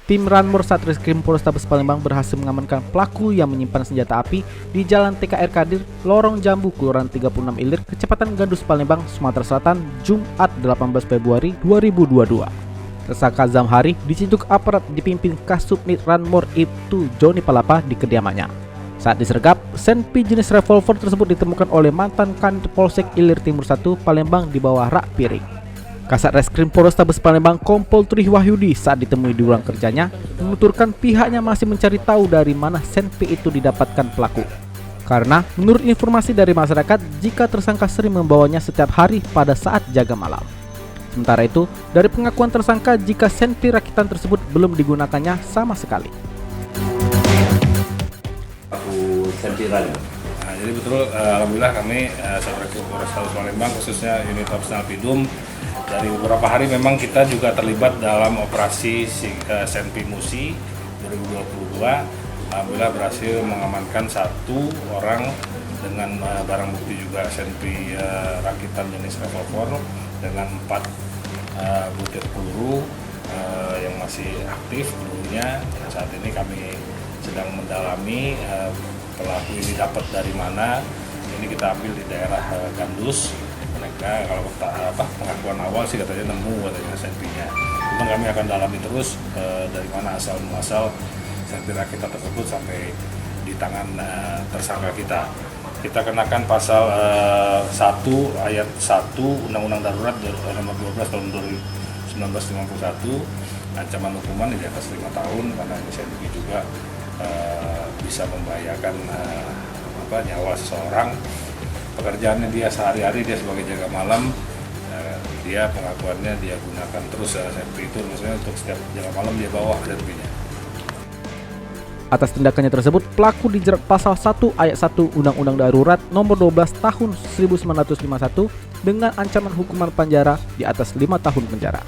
Tim Ranmor Satreskrim Polrestabes Palembang berhasil mengamankan pelaku yang menyimpan senjata api di Jalan TKR Kadir, Lorong Jambu, Kelurahan 36 Ilir, Kecepatan Gandus, Palembang, Sumatera Selatan, Jumat 18 Februari 2022. Tersangka Zamhari diciduk aparat dipimpin Kasubnit Ranmor Ibtu Joni Palapa di kediamannya. Saat disergap, senpi jenis revolver tersebut ditemukan oleh mantan Kanit Polsek Ilir Timur 1 Palembang di bawah rak piring. Kasat Reskrim Polrestabes Palembang Kompol Tri Wahyudi saat ditemui di ruang kerjanya menuturkan pihaknya masih mencari tahu dari mana senpi itu didapatkan pelaku. Karena menurut informasi dari masyarakat, jika tersangka sering membawanya setiap hari pada saat jaga malam. Sementara itu, dari pengakuan tersangka jika senpi rakitan tersebut belum digunakannya sama sekali. Aku sentiran. Nah, jadi betul, alhamdulillah kami Satreskrim Polrestabes Palembang khususnya unit Opsnal Pidum dari beberapa hari memang kita juga terlibat dalam operasi Senpi Musi 2022. Alhamdulillah berhasil mengamankan 1 orang dengan barang bukti juga senpi rakitan jenis revolver dengan 4 butir peluru yang masih aktif pelurunya. Saat ini kami sedang mendalami pelaku ini dapat dari mana. Ini kita ambil di daerah Gandus. Mereka kalau pengakuan awal sih katanya nemu katanya senpinya. Cuman kami akan dalami terus dari mana asal muasal senpi rakitan tersebut sampai di tangan tersangka kita. Kita kenakan pasal 1 ayat 1 Undang-Undang Darurat nomor 12 tahun 1951, ancaman hukuman di atas 5 tahun karena ini senpi juga bisa membahayakan nyawa seseorang. Pekerjaannya dia sehari-hari dia sebagai jaga malam, dia pengakuannya dia gunakan terus senpi itu, maksudnya untuk setiap jaga malam dia bawa senpinya. Atas tindakannya tersebut, pelaku dijerat pasal 1 ayat 1 Undang-Undang Darurat nomor 12 tahun 1951 dengan ancaman hukuman penjara di atas 5 tahun penjara.